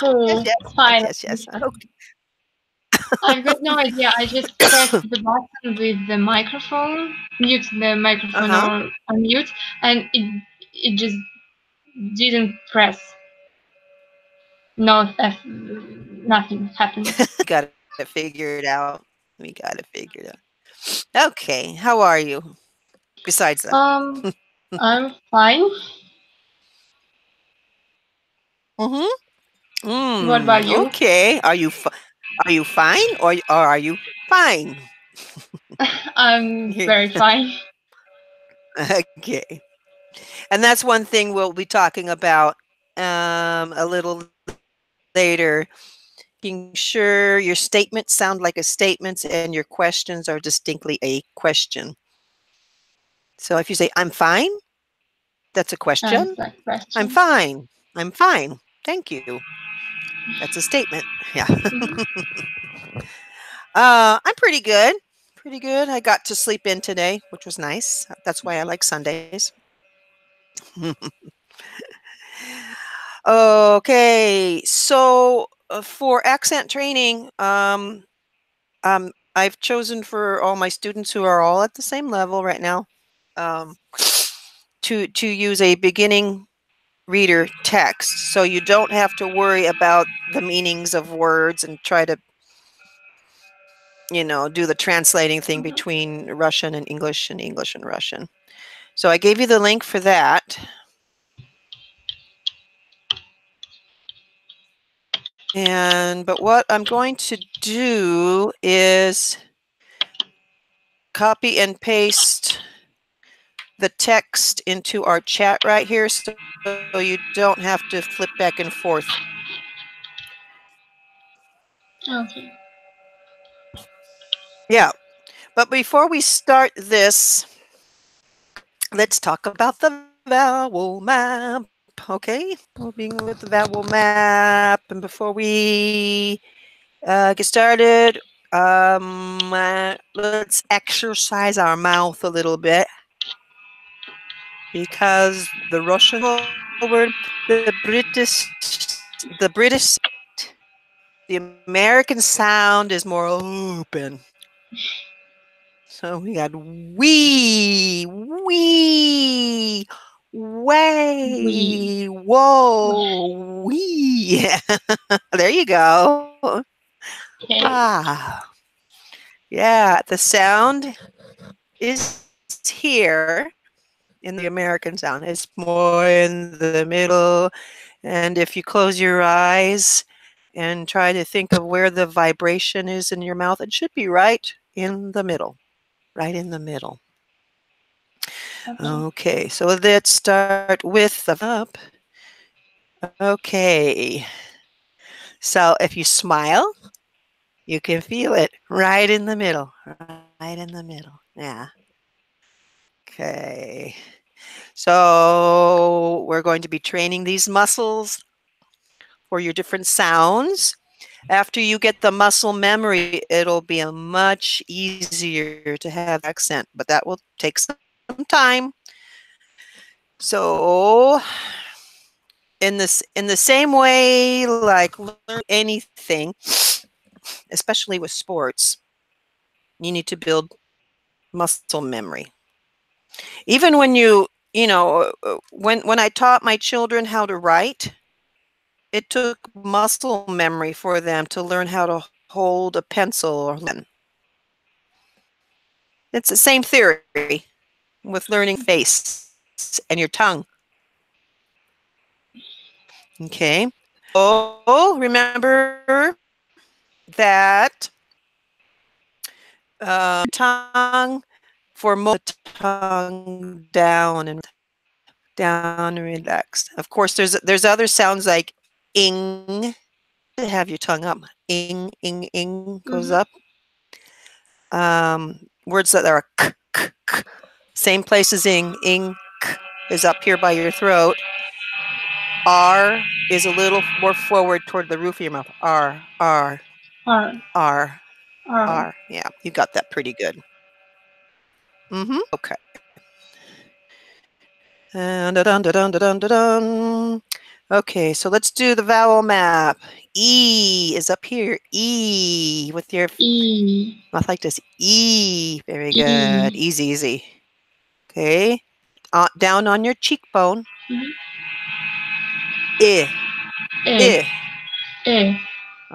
Yes, Oh, yes, yes, fine. yes, yes. Okay. I've got no idea. I just pressed the button with the microphone, mute the microphone Uh-huh. or unmute, and it just didn't press. No, nothing happened. We got it figured out. We got it figured out. Okay, how are you? Besides that. Um, I'm fine. Mm-hmm. What about you? Okay. Are you fine or are you fine? I'm very fine. Okay. And that's one thing we'll be talking about a little later. Making sure your statements sound like a statements and your questions are distinctly a question. So if you say I'm fine, that's a question. That's a I'm question. fine. I'm fine. Thank you. That's a statement. Yeah. Mhm. I'm pretty good. Pretty good. I got to sleep in today, which was nice. That's why I like Sundays. Okay, so for accent training, I've chosen for all my students who are all at the same level right now, um, to use a beginning reader text, so you don't have to worry about the meanings of words and try to, do the translating thing between Russian and English and Russian. So I gave you the link for that. But what I'm going to do is copy and paste the text into our chat right here so you don't have to flip back and forth. Okay. Yeah. But before we start this, let's talk about the vowel map. Okay. We'll begin with the vowel map. And before we get started, let's exercise our mouth a little bit because the Russian word, the British, the American sound is more open. So we got wee, We. way, whoa, wee. There you go. Okay. Ah, yeah, the sound is here in the American sound. It's more in the middle. And if you close your eyes and try to think of where the vibration is in your mouth, it should be right in the middle. Right in the middle. Okay. Okay, so let's start with the up. Okay, so if you smile, you can feel it right in the middle. Right in the middle. Yeah. Okay. So we're going to be training these muscles for your different sounds. After you get the muscle memory, it'll be a much easier to have the accent, but that will take some time. So in the same way, like learn anything, especially with sports, you need to build muscle memory. Even when when I taught my children how to write, it took muscle memory for them to learn how to hold a pencil or pen. It's the same theory with learning your face and your tongue. Okay. So remember that tongue for most tongue down and relaxed. Of course, there's other sounds like ing. You have to have your tongue up. Ing goes Mhm. up. Words that are k. Same place as ing k is up here by your throat. R is a little more forward toward the roof of your mouth. R. R, R. R. Yeah, you got that pretty good. Okay. And dun dun dun dun dun dun. Okay, so let's do the vowel map. E is up here. E with your E, mouth like this. E. Very E, good. Easy, easy. Okay. Down on your cheekbone. mhm, I. E, I. E,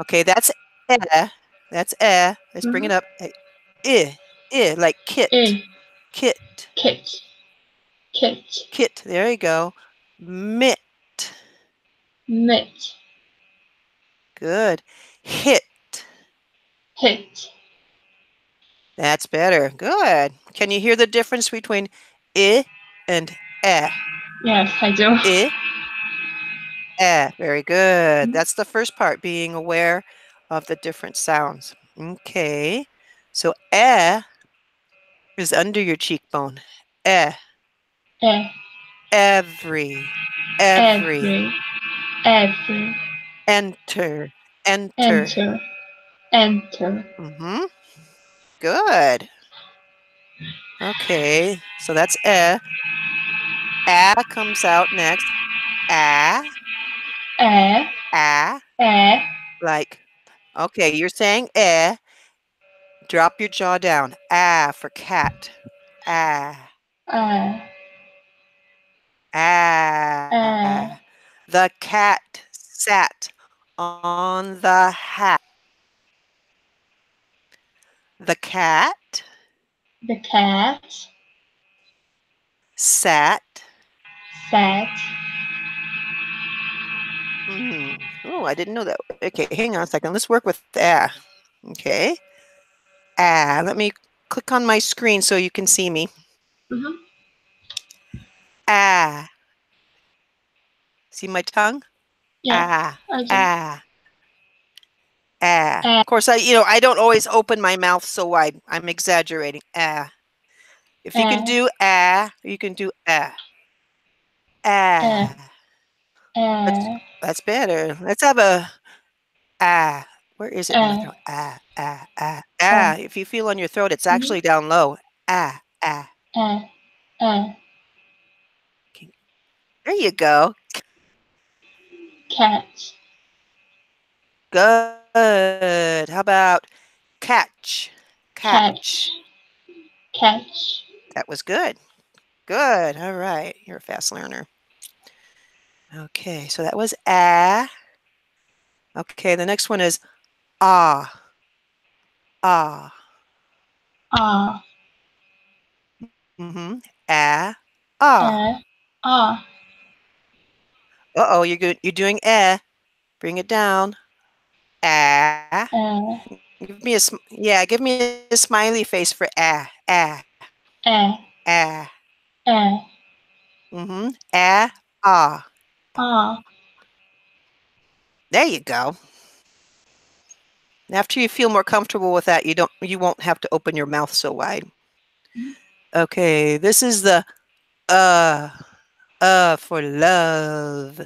Okay, that's eh. That's eh. Let's bring mhm, it up. I. I. Like kit. E, Kit. kit, kit, Kit. There you go. Mit. mit, Good. Hit. hit. That's better. Good. Can you hear the difference between I and eh? Yes, I do. I, eh. Very good. Mhm, That's the first part, being aware of the different sounds. Okay. So eh is under your cheekbone. Eh. E, Every. Every. every, every, Enter. Enter. enter, enter. Mm-hmm. Good. Okay. So that's eh. Ah comes out next. Ah. E, Ah. E, Like, okay, you're saying eh. Drop your jaw down. Ah for cat. Ah. E, Ah. E, The cat sat on the hat. The cat the cat sat. sat. Oh, I didn't know that. Okay, hang on a second. Let's work with ah. Okay. Ah. Let me click on my screen so you can see me. Mhm. Ah. See my tongue? Yeah, Ah. I do. Ah. Ah. E, Of course, I don't always open my mouth so wide. I'm exaggerating. Ah. If you can E, do ah, you can do ah. E, Ah. That's E, that's better. Let's have a ah. Where is it in my E, throat? Ah, ah, ah, E, ah. If you feel on your throat, it's mhm, actually down low. Ah, ah. E, E, Okay, there you go. cat, Good. How about catch? catch, Catch. catch. That was good. Good. All right. You're a fast learner. Okay, so that was ah. Okay, the next one is ah. Ah. Ah, Mm-hmm. Ah. Ah. E, ah, Uh-oh, you're doing eh. Bring it down. Ah. E, Give me a smiley face for ah. Ah. E, Ah. E, Mm-hmm. Ah. Ah. ah. There you go. After you feel more comfortable with that, you won't have to open your mouth so wide. Mhm. Okay, this is the uh for love.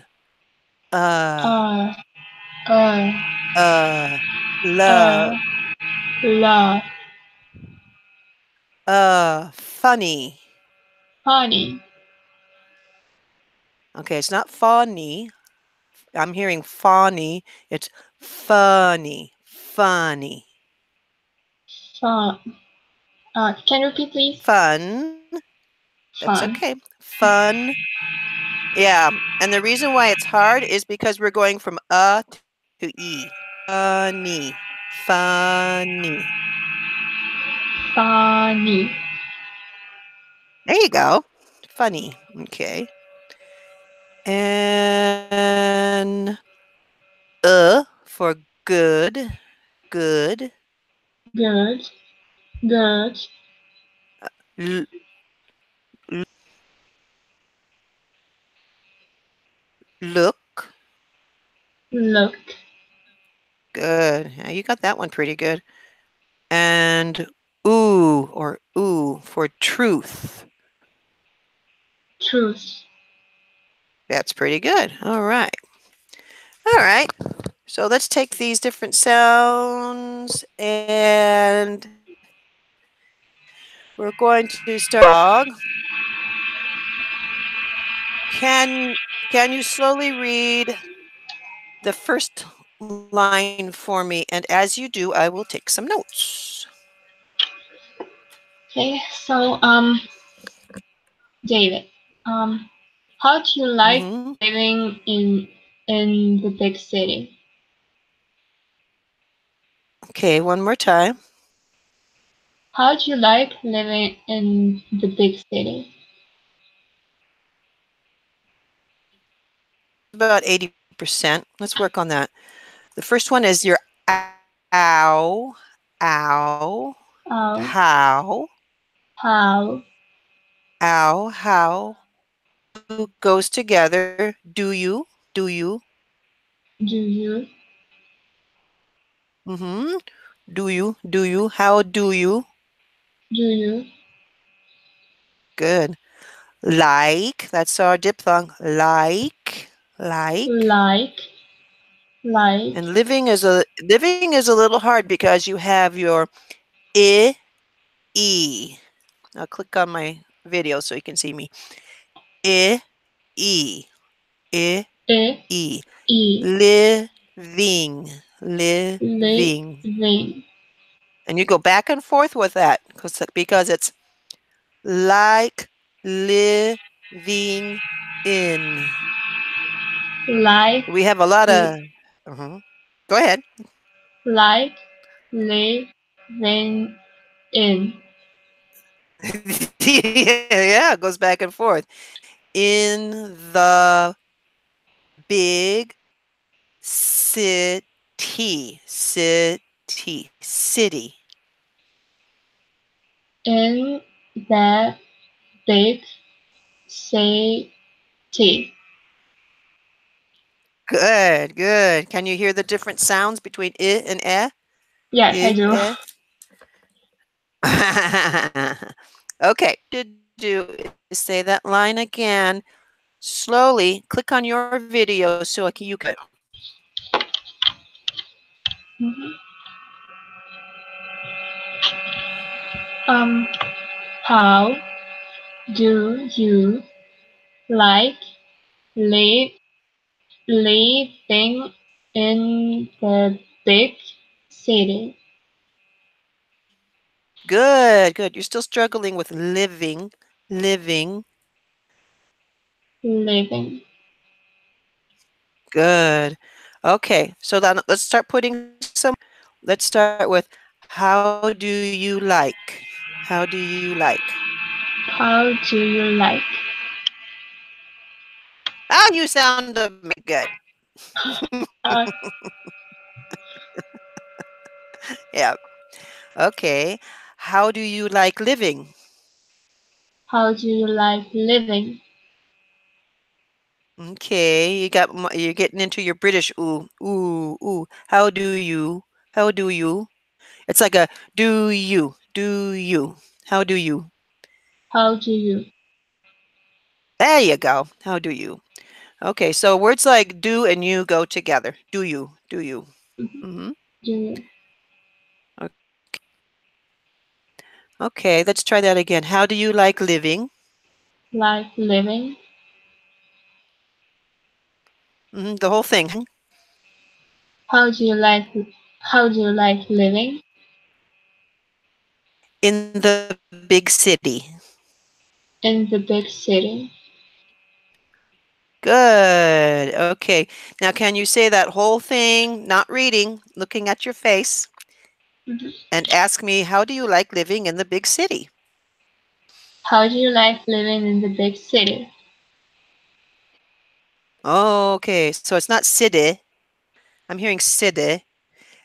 Uh Uh, uh, uh uh, love. love, Funny. honey, Okay, it's not funny. I'm hearing funny. It's funny. Funny. fun. Can you repeat, please? Fun. That's Fun. okay. Fun. Yeah. And the reason why it's hard is because we're going from to e. Funny. Funny. Funny. There you go. Funny. Okay. And for good. Good. Good. Good. L- look. Look. Good. Yeah, you got that one pretty good. And ooh for truth. Truth. That's pretty good. All right. All right. So let's take these different sounds and we're going to start dog. Can Can you slowly read the first line for me? And as you do, I will take some notes. Okay, so David, um, how do you like Hmm. living in the big city? Okay, one more time. How do you like living in the big city? About 80%. Let's work on that. The first one is your ow, ow, How how, how how. Do goes together. Do you, do you mm-hmm. Do you, how do you? do you Good. Like, that's our diphthong. Like. like like And living is a little hard because you have your I, E. I'll click on my video so you can see me. I, E, I, e E. e Living, living. living And you go back and forth with that because it's like living in. like We have a lot of. Mhm. Go ahead. like living in Yeah, it goes back and forth. In the big city. in the big city. Good, good. Can you hear the different sounds between I and eh? Yes, I do. Eh. Okay, to do is say that line again slowly. Click on your video so you can. Mhm. Um, how do you like live living in the big city? Good, good. You're still struggling with living. Living. Good. Okay, so then let's start putting some. Let's start with how do you like? How do you like? How do you like? Oh, you sound amazing. Good. Uh, Yeah. Okay. How do you like living? how do you like living? Okay, you're getting into your British ooh. How do you? How do you? It's like a do you? How do you? How do you? There you go. How do you? Okay, so words like do and you go together. Do you? Do you? Mhm. Mm-hmm. Do you Okay, let's try that again. How do you like living? like living? The whole thing. How do you like how do you like living In the big city. in the big city? Good. Okay. Now, can you say that whole thing, not reading, looking at your face, Mhm. and ask me, how do you like living in the big city? How do you like living in the big city? Okay. So it's not city. I'm hearing city.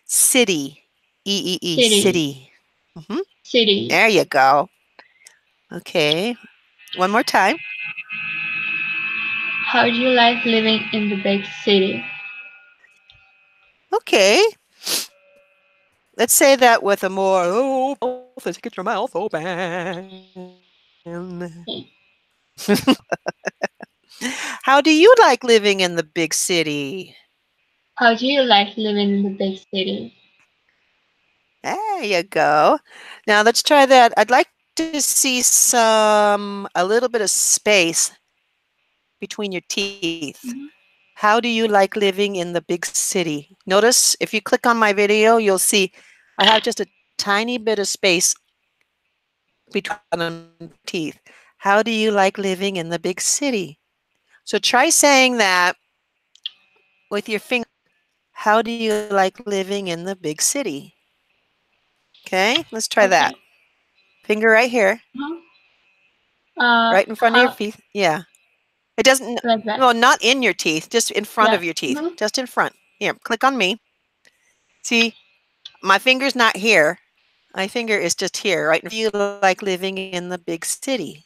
City. City. City. Hmm. City. There you go. Okay. One more time. How do you like living in the big city? Okay. Let's say that with a more, mouth, let's get your mouth open. Okay. How do you like living in the big city? How do you like living in the big city? There you go. Now let's try that. I'd like to see a little bit of space between your teeth. Mhm. How do you like living in the big city? Notice if you click on my video, you'll see I have just a tiny bit of space between my bottom teeth. How do you like living in the big city? So try saying that with your finger. How do you like living in the big city? Okay, let's try that. Okay. Finger right here, Uh-huh. right in front of your How teeth. Yeah. It doesn't, like that? no, not in your teeth, just in front Yeah. of your teeth, Mhm. just in front. Here, click on me. See, my finger's not here. My finger is just here, right? Do you like living in the big city?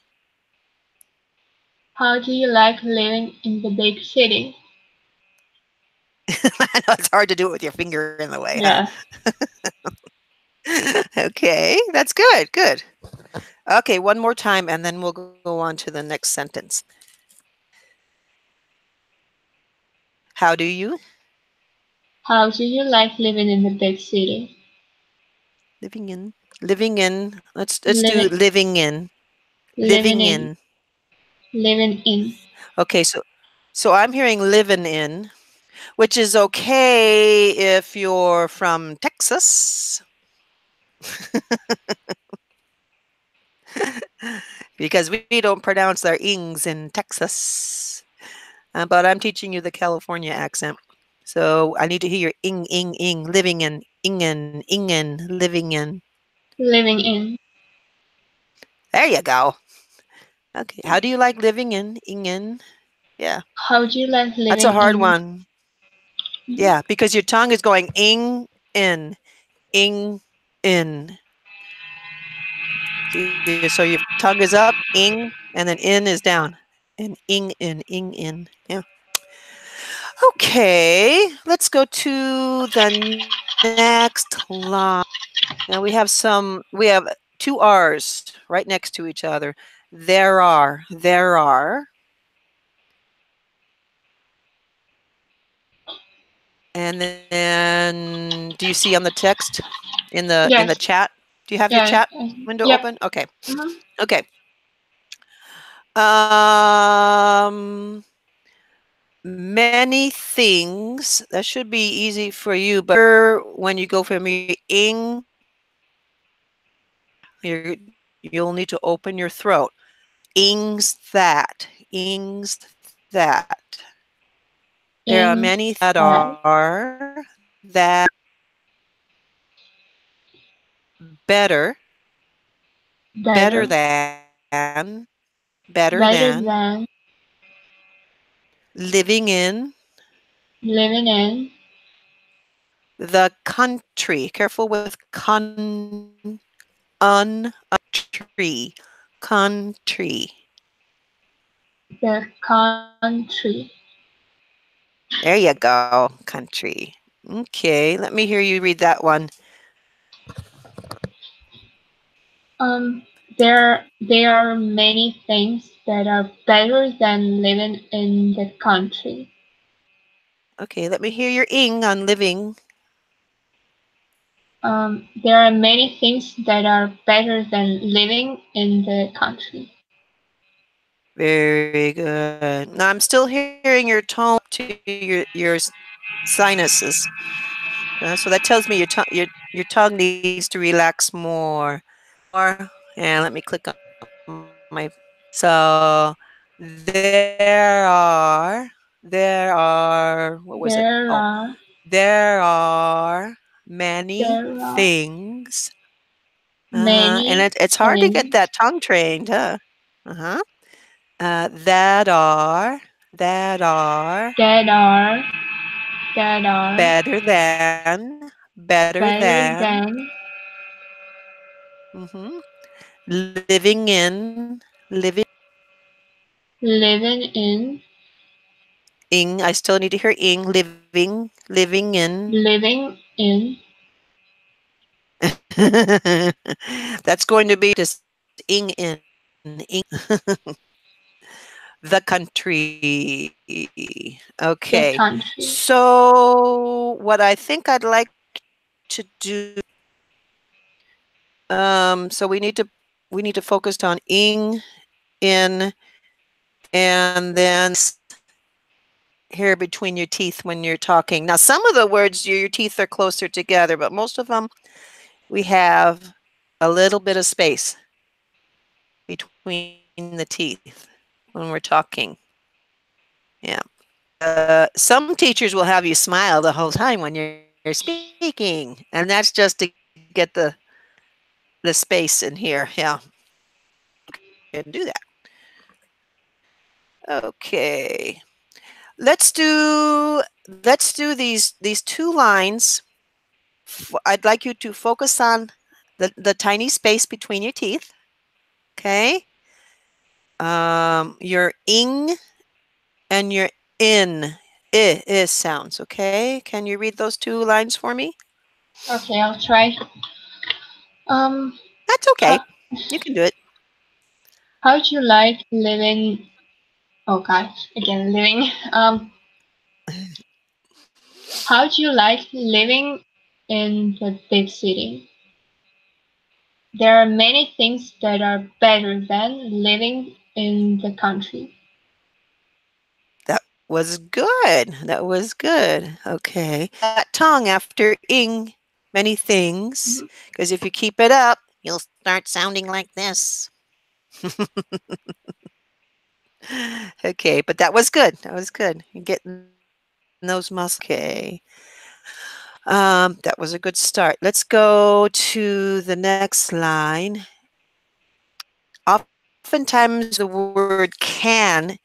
How do you like living in the big city? I know it's hard to do it with your finger in the way, huh? Yeah. Okay, that's good, good. Okay, one more time and then we'll go on to the next sentence. How do you How do you like living in the big city? living in let's do Living, living in living living in, in. living in. Okay, so I'm hearing living in, which is okay if you're from Texas because we don't pronounce our ings in Texas. But I'm teaching you the California accent. So I need to hear your ing, living in, ingen, living in. Living in. There you go. Okay. How do you like living in, ingen? Yeah. How do you like That's a living hard in? one. Mhm. Yeah, because your tongue is going ing, in. So your tongue is up, ing, and then in is down. And ing, in. Yeah. Okay, let's go to the next line. Now we have two R's right next to each other. There are. And then do you see on the text in the Yes. chat? Do you have your Yeah. chat window Yep. open? Okay. Mhm. Okay. Um Many things. That should be easy for you, but when you go from your ing, you'll need to open your throat. Ings that. There are In many that that. are that better, better Better. than, better Better than than living in living in the country. Careful with tree, country. the country. There you go, country. Okay, let me hear you read that one. Um, there are many things that are better than living in the country. Okay, let me hear your ing on living. There are many things that are better than living in the country. Very good. Now I'm still hearing your tone to your sinuses. So that tells me your tongue needs to relax more. And let me click on my. So there are what was it? There Oh, are there are many there are things. And many it's hard to get things that tongue trained, huh? Uh-huh. That are that are that are better better than than mhm, living in, living in I still need to hear ing, living in. living in That's going to be just ing. The country. the Okay. country. So what I think I'd like to do, so we need to focus on ing, in, and then here between your teeth when you're talking. Now, some of the words, your teeth are closer together, but most of them, we have a little bit of space between the teeth when we're talking. Yeah. Some teachers will have you smile the whole time when you're speaking, and that's just to get the space in here. Yeah, you can do that. Okay. Let's do these two lines. I'd like you to focus on the tiny space between your teeth. Okay. Your ing and your in. I sounds. Okay. Can you read those two lines for me? Okay, I'll try. Um, That's how, okay. You can do it. how'd you like living? Oh gosh, again living. How'd you like living in the big city? There are many things that are better than living in the country. That was good. That was good. Okay. That tongue after ing, many things, Mhm. because if you keep it up, you'll start sounding like this. Okay, but that was good. That was good. You're getting those muscles. Okay. That was a good start. Let's go to the next line. Oftentimes, the word can,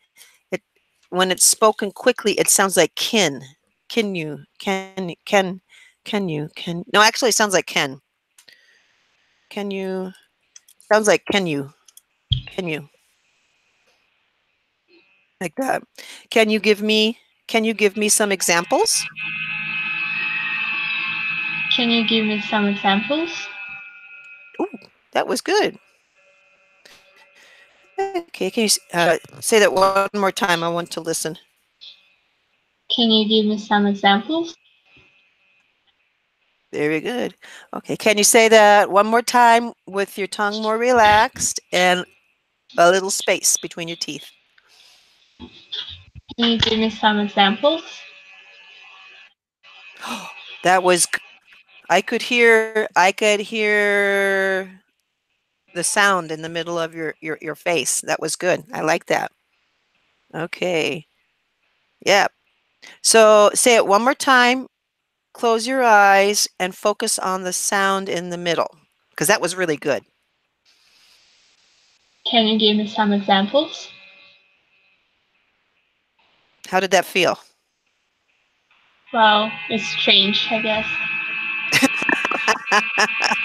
it, when it's spoken quickly, it sounds like kin. Can you? Can you? Can no? Actually, it sounds like can. Can you? Sounds like can you? Can you? Like that. Can you give me? Can you give me some examples? Can you give me some examples? Ooh, that was good. Okay, can you say that one more time? I want to listen. Can you give me some examples? Very good. Okay, can you say that one more time with your tongue more relaxed and a little space between your teeth? Can you give me some examples? That was I could hear the sound in the middle of your face. That was good. I like that. Okay. Yeah. So say it one more time. Close your eyes and focus on the sound in the middle because that was really good. Can you give me some examples? How did that feel? Well, it's strange, I guess.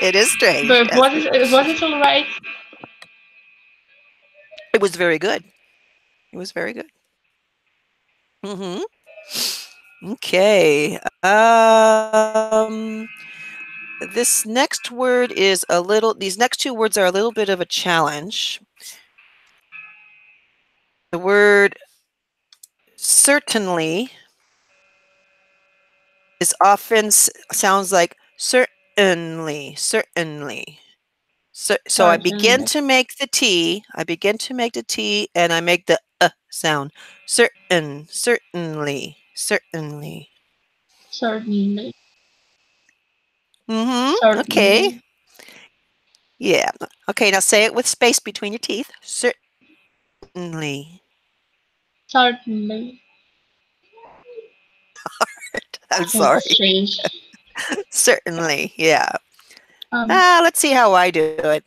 It is strange. But Yes, was it all right? it was very good. It was very good. Mhm. Okay. This next word is a little these next two words are a little bit of a challenge. The word certainly is often sounds like certainly, certainly. So I begin Certainly. to make the T, and I make the sound. Certainly, certainly. Certainly. Mhm. Okay. Certainly. Yeah. Okay, now say it with space between your teeth. Certainly. Certainly. I'm It's sorry. strange. Certainly. Yeah. Um, Let's see how I do it.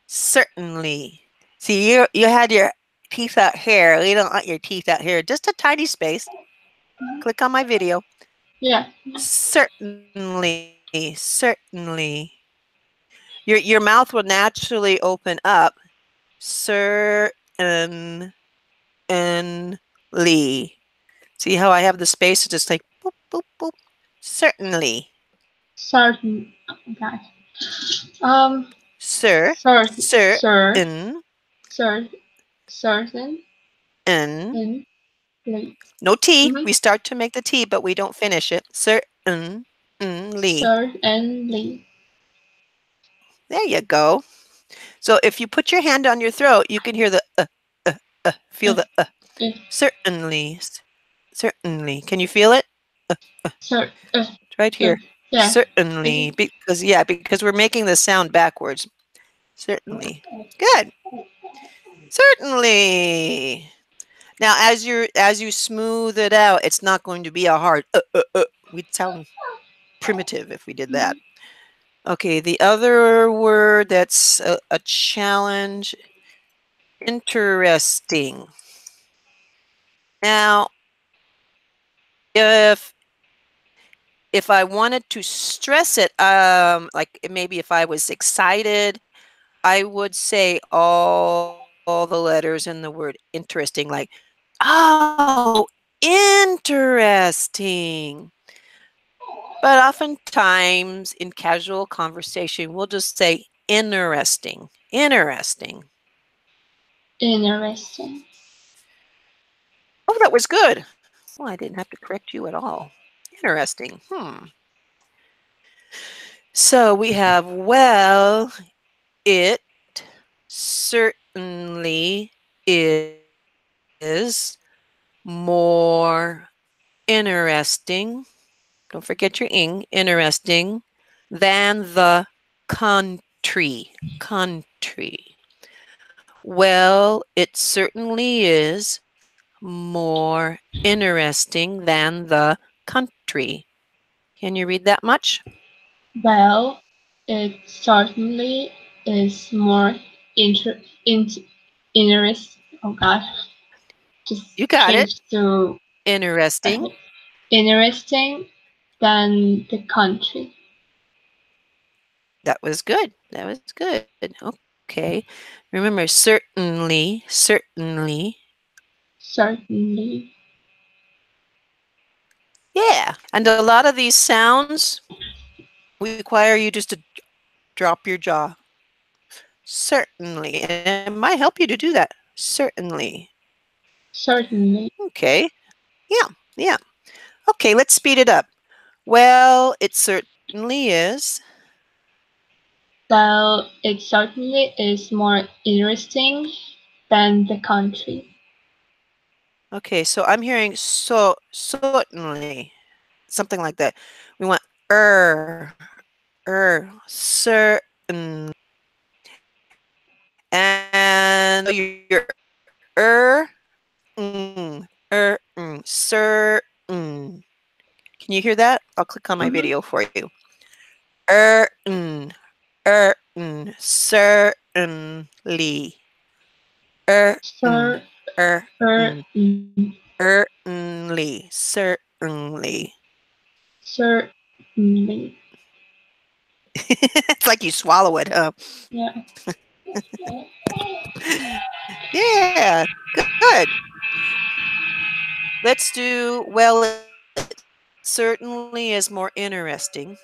Certainly. See, you had your teeth out here. You don't want your teeth out here. Just a tiny space. Click on my video. yeah. Certainly. Certainly. Your mouth will naturally open up. Certainly. See how I have the space? It's just like boop, boop, boop. Certainly. Certain. Okay. Um, Sir. certain. Sir. Certain. Cer. Certain. In. In. No T. Mm-hmm. We start to make the T, but we don't finish it. Certainly. Certainly. There you go. So if you put your hand on your throat, you can hear the Feel the uh, certainly, certainly. Can you feel it? cer- uh, It's right here. yeah. Certainly, because yeah, because we're making the sound backwards. Certainly. Good. Certainly. Now, as you smooth it out, it's not going to be a hard. We'd sound primitive if we did that. Okay, the other word that's a challenge. Interesting. Now, if if I wanted to stress it, like maybe if I was excited, I would say all the letters in the word interesting, like, oh, interesting. But oftentimes in casual conversation, we'll just say interesting, interesting. Interesting. Oh, that was good. Well, I didn't have to correct you at all. Interesting. So we have, well, it certainly is more interesting. Don't forget your ing, interesting than the country. Country. Well, it certainly is more interesting than the country. Can you read that much? Well, it certainly is more inter in interest. Oh God, just You got it. changed to uh, Interesting. interesting than the country. That was good. That was good. Okay. Remember, certainly, certainly. Certainly. Yeah. And a lot of these sounds require you just to drop your jaw. Certainly. And it might help you to do that. Certainly. Certainly. Okay. Yeah. Yeah. Okay. Let's speed it up. Well, it certainly is. Well, it certainly is more interesting than the country. Okay. So I'm hearing certainly, something like that. We want certain. And so your certain. Can you hear that? I'll click on my Mhm. video for you. Certain, certainly, Cer- certain, certain. certainly. Certainly. It's like you swallow it, huh? Yeah. Yeah, good. Let's do, well, it certainly is more interesting.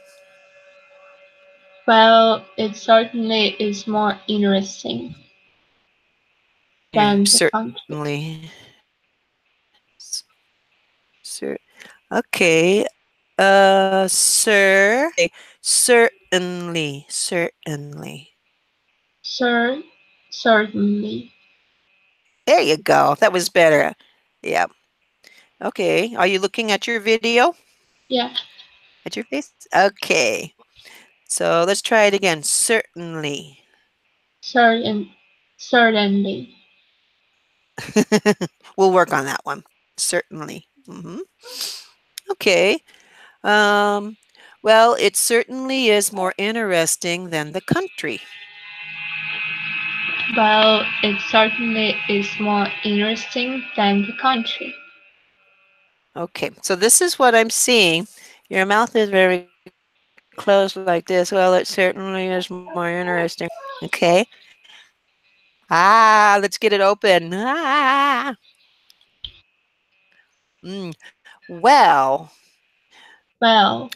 Well, it certainly is more interesting than the country. Certainly. Cer Okay, sir, certainly, certainly. Sir, certainly. There you go, that was better. Yeah, okay. Are you looking at your video? Yeah. At your face? Okay. So let's try it again. Certainly. Certain, certainly. We'll work on that one. Certainly. Okay. Um, well, it certainly is more interesting than the country. Well, it certainly is more interesting than the country. Okay, so this is what I'm seeing. Your mouth is very closed like this. Well, it certainly is more interesting. Okay. Let's get it open. Well, Well,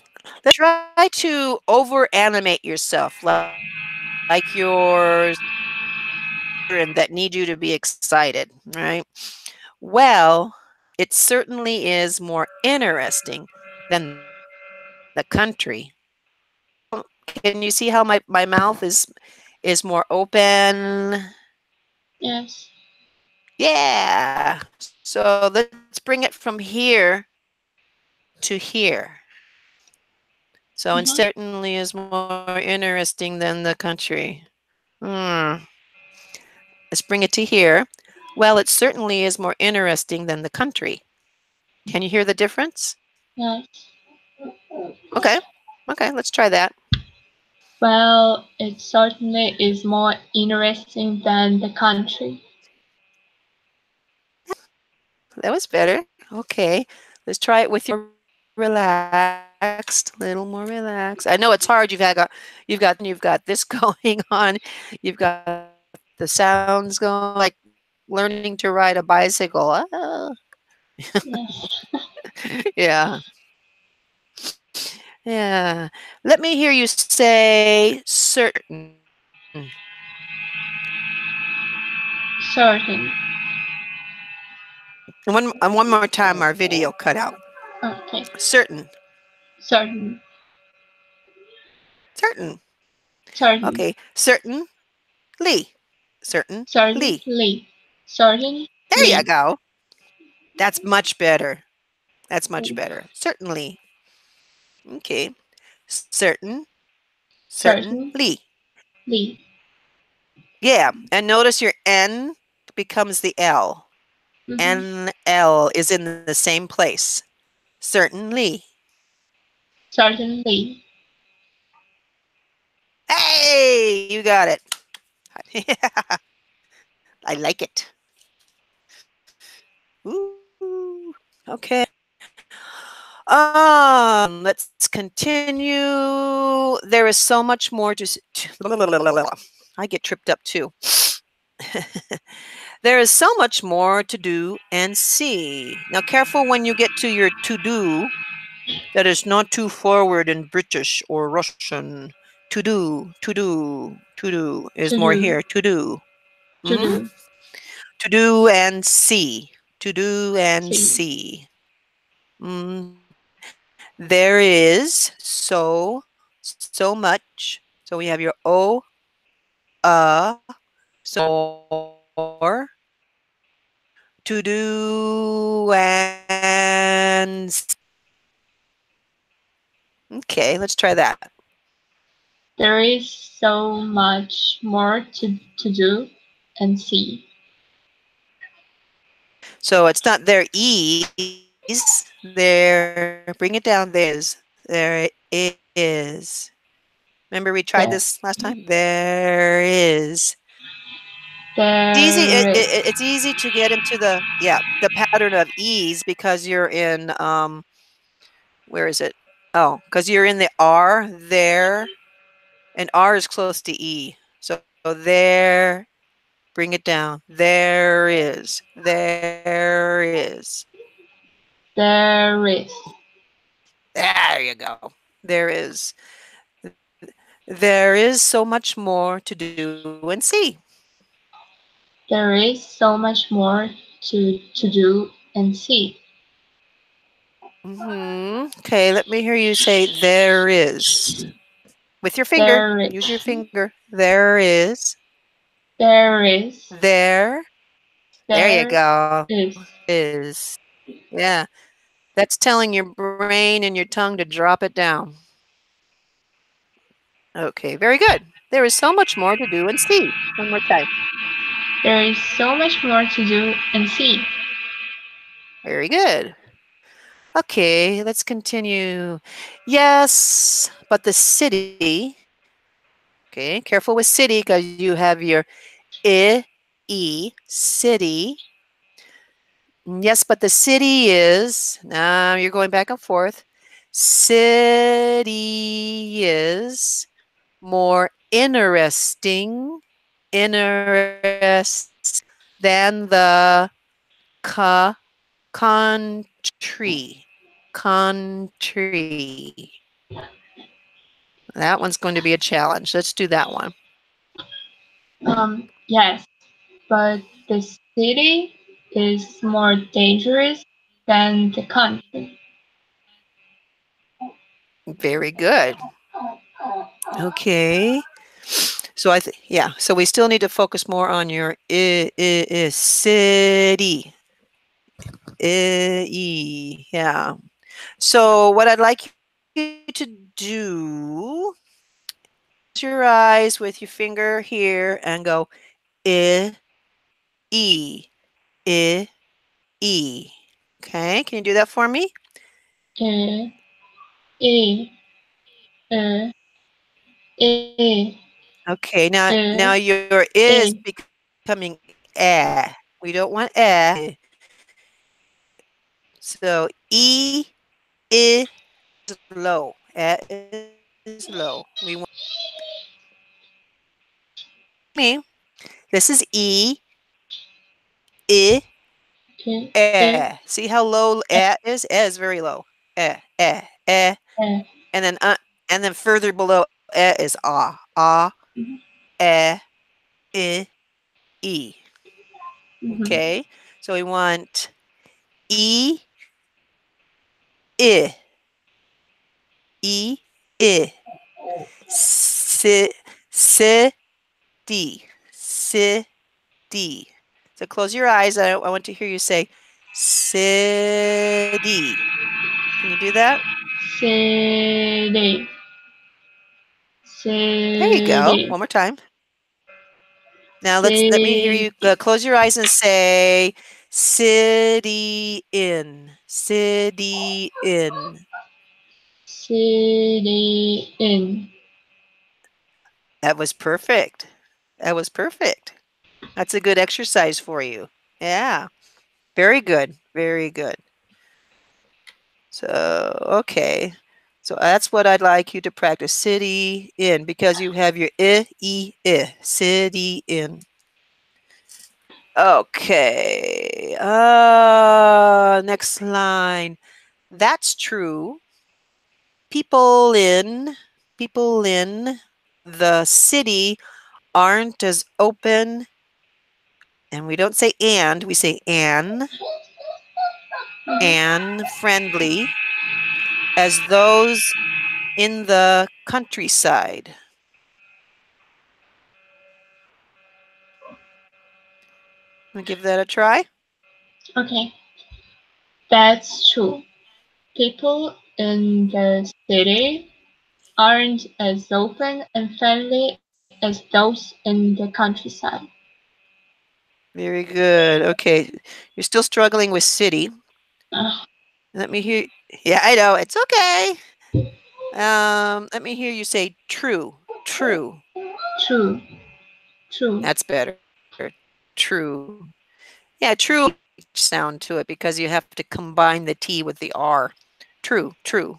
let's try to over animate yourself like you're children that need you to be excited, right? Well, it certainly is more interesting than the country. Can you see how my mouth is more open? yes. Yeah. So let's bring it from here to here. So and Mhm. certainly is more interesting than the country. Hmm. Let's bring it to here. Well, it certainly is more interesting than the country. Can you hear the difference? Yes. Okay. Okay, let's try that. Well, it certainly is more interesting than the country. That was better. Okay. Let's try it with your relaxed, a little more relaxed. I know it's hard. You've got this going on. You've got the sounds going like learning to ride a bicycle. Oh. Yes. Yeah. Yeah. Let me hear you say certain. Certain. And one more time our video cut out. Okay. Certain. Certain. Certain. Certain. Okay. Certainly. Certainly. Certainly. There you Certainly. go. That's much better. That's much better. Certainly. Okay. Certain. Certainly. Certainly. Yeah. And notice your N becomes the L. Mhm. NL is in the same place. Certainly. Certainly. Hey, you got it. I like it. Ooh. Okay. Let's continue. There is so much more I get tripped up too. There is so much more to do and see. Now, careful when you get to your to do. That is not too forward in British or Russian. To do is To more do. here. To do. To Hmm. do. To do and see. To do and See. see. There is so much. So we have your O, more to do and okay. Let's try that. There is so much more to do and see. So it's not there is there. Bring it down. There is. Remember we tried There. this last time. There is. It's easy. There is. It's easy to get into the pattern of ease because you're in where is it? Oh, because you're in the R there, and R is close to E. So there, bring it down. There is. There is. There is. There you go. There is. There is so much more to do and see. There is so much more to do and see. Okay, let me hear you say there is. With your finger. There is. Use your finger. There is. There is. There. There you There go. is. Is. Yeah. That's telling your brain and your tongue to drop it down. Okay, very good. There is so much more to do and see. One more time. There is so much more to do and see. Very good. Okay, let's continue. Yes, but the city, okay, careful with city because you have your city. Yes, but the city is, now you're going back and forth. City is more interest than the ca country. Country. That one's going to be a challenge. Let's do that one. Yes, but the city is more dangerous than the country. Very good. Okay. Yeah, so we still need to focus more on your city. Yeah. So what I'd like you to do, close your eyes with your finger here and go I, E, I, E. Okay, can you do that for me? E, E, E, E, Okay, now E, your is E. becoming We don't want so is low. Is low. We want me. This is I, E, See how low is? Is very low. E. And then further below is Mhm, eh, I, E. mhm. Okay, so we want E, I, E, I. Si, si, D, si, D. So close your eyes. I want to hear you say city. Can you do that? City, There you go. city, One more time. Now let me hear you city, close your eyes and say city in. city in. That was perfect. That was perfect. That's a good exercise for you. Yeah. Very good. Very good. So, okay. So that's what I'd like you to practice. City in because you have your I. City in. Okay. Next line. That's true. People in people in the city aren't as open, and we don't say and, we say and friendly as those in the countryside. Wanna give that a try? Okay, that's true. People in the city aren't as open and friendly as those in the countryside. Very good. Okay. You're still struggling with city. Uh, Let me hear Yeah, I know. It's okay. Let me hear you say true. True. true, true, That's better. True. Yeah, true has a H sound to it because you have to combine the T with the R. True. true.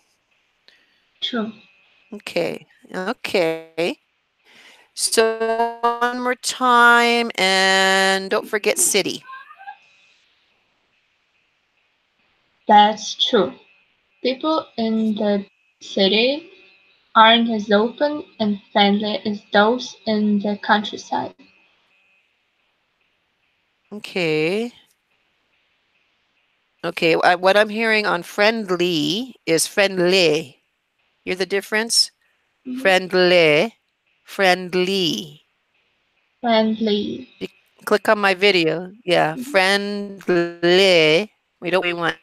Okay. Okay. So one more time and don't forget city. That's true. People in the city aren't as open and friendly as those in the countryside. Okay. Okay. What I'm hearing on friendly is friendly. Hear the difference? Mhm. Friendly, friendly. Friendly. You click on my video. Yeah, Mhm. friendly. We want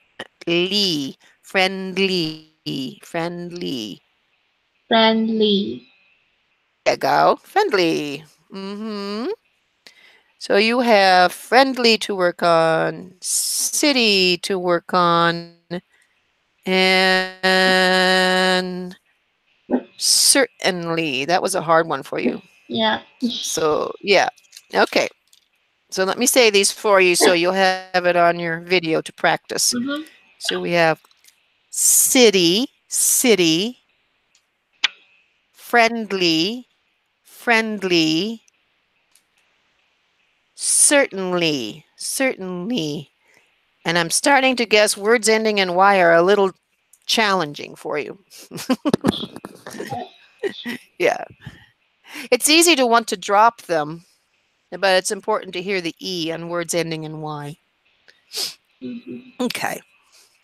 lee. Friendly, friendly. Friendly. There you go. Friendly. So you have friendly to work on, city to work on, and certainly. That was a hard one for you. Yeah. So, yeah. Okay. So let me say these for you so you'll have it on your video to practice. Mhm. So we have city, friendly, friendly, certainly. And I'm starting to guess words ending in Y are a little challenging for you. Yeah. It's easy to want to drop them, but it's important to hear the E on words ending in Y. Mhm. Okay.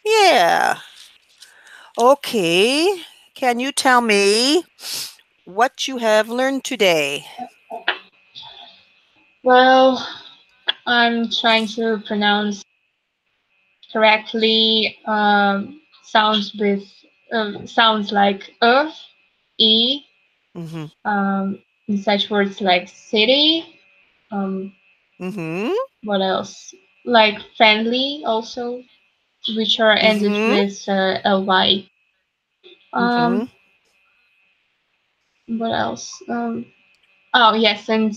Yeah. Okay. Can you tell me what you have learned today? Well, I'm trying to pronounce correctly sounds with sounds like earth, e, Mhm. in such words like city. Um, Mhm. what else? Like friendly also, which are ended Mhm. with ly. Um, Mhm. what else? Oh yes, and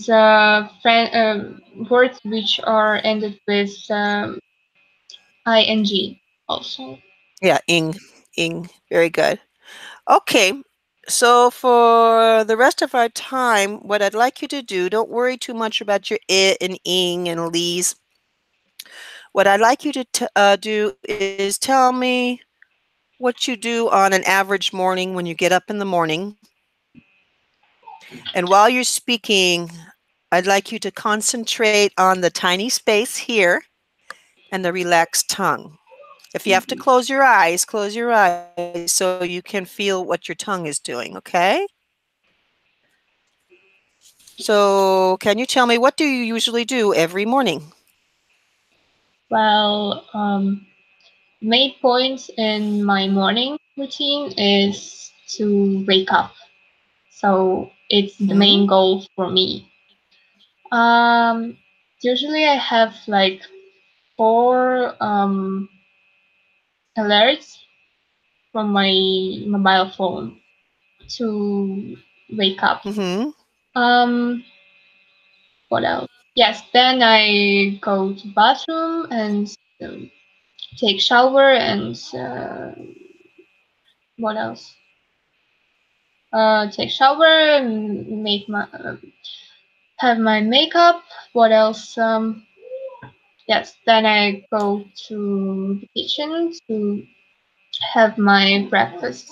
words which are ended with ing also. Yeah, ing. Very good. Okay. So for the rest of our time, what I'd like you to do, don't worry too much about your it and ing and lees. What I'd like you to do is tell me what you do on an average morning when you get up in the morning. And while you're speaking, I'd like you to concentrate on the tiny space here and the relaxed tongue. If you have to close your eyes so you can feel what your tongue is doing, okay? So, can you tell me what do you usually do every morning? Well, main point in my morning routine is to wake up. So it's the Hmm. main goal for me. Um, Usually I have like four alerts from my mobile phone to wake up. Hmm. Um, what else? Yes, then I go to bathroom and um, take shower and what else? Take shower and make my have my makeup. What else? Yes, then I go to the kitchen to have my breakfast.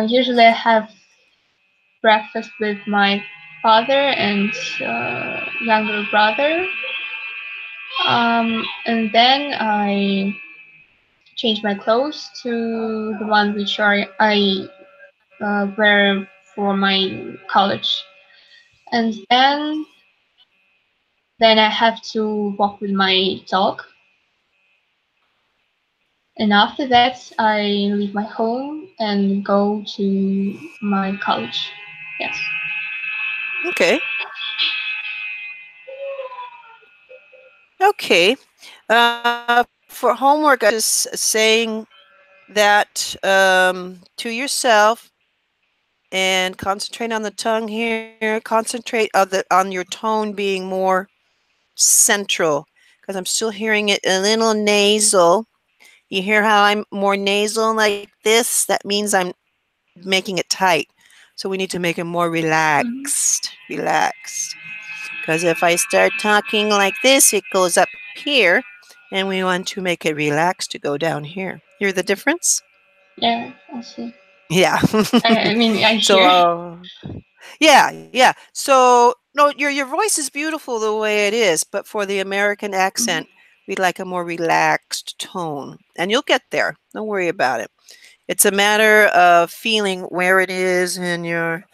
Usually I have breakfast with my father and younger brother. And then I change my clothes to the one which I wear for my college. And then I have to walk with my dog. And after that, I leave my home and go to my college. Yes. Okay. Okay. For homework, I was just saying that to yourself and concentrate on the tongue here. Concentrate on your tone being more central because I'm still hearing it a little nasal. You hear how I'm more nasal like this? That means I'm making it tight. So we need to make it more Mhm. relaxed. Relaxed. Because if I start talking like this, it goes up here, and we want to make it relaxed to go down here. Hear the difference? Yeah, I see. Yeah. I mean, I So, hear. yeah, yeah. So, no, your voice is beautiful the way it is, but for the American Mhm. accent, we'd like a more relaxed tone. And you'll get there. Don't worry about it. It's a matter of feeling where it is in your,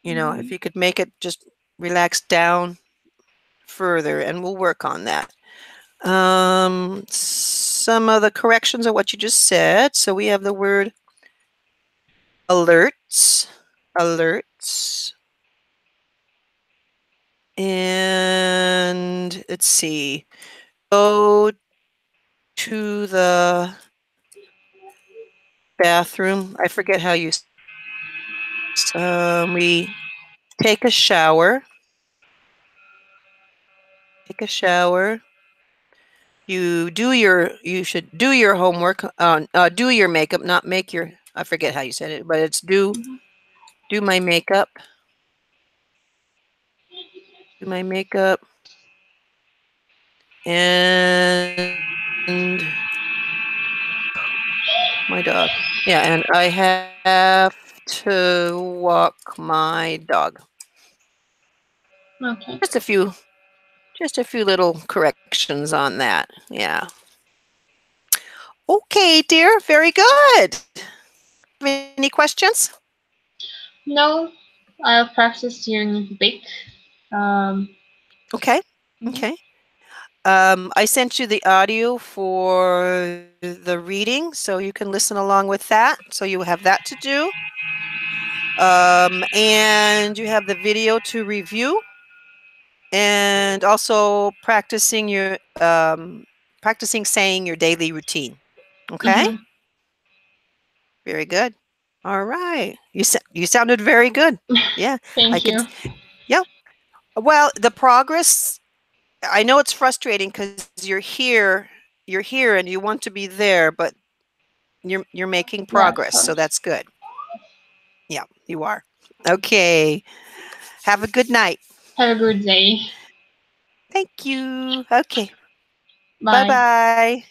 if Mhm. you could make it just relax down further, and we'll work on that. Some of the corrections of what you just said. So we have the word alerts, alerts, and let's see. Go to the bathroom. I forget how you said it. We take a shower. Take a shower. You should do your homework. Do your makeup, not make your. I forget how you said it, but it's Mhm. do my makeup. Do my makeup and my dog. Yeah, and I have to walk my dog. Okay. Just a few, just a few little corrections on that. Yeah. Okay, dear. Very good. Have any questions? No, I'll practice during the week. Um, Okay. mhm, Okay. I sent you the audio for the reading, so you can listen along with that. So you have that to do. And you have the video to review, and also practicing saying your daily routine. Okay? mhm. Very good. All right. You sounded very good. Yeah, I Thank could. you. Yeah. Well, the progress. I know it's frustrating because you're here, and you want to be there, but you're making Yeah, of progress, so course. that's good. Yeah, you are. Okay. Have a good night. Have a good day. Thank you. Okay. Bye. Bye-bye.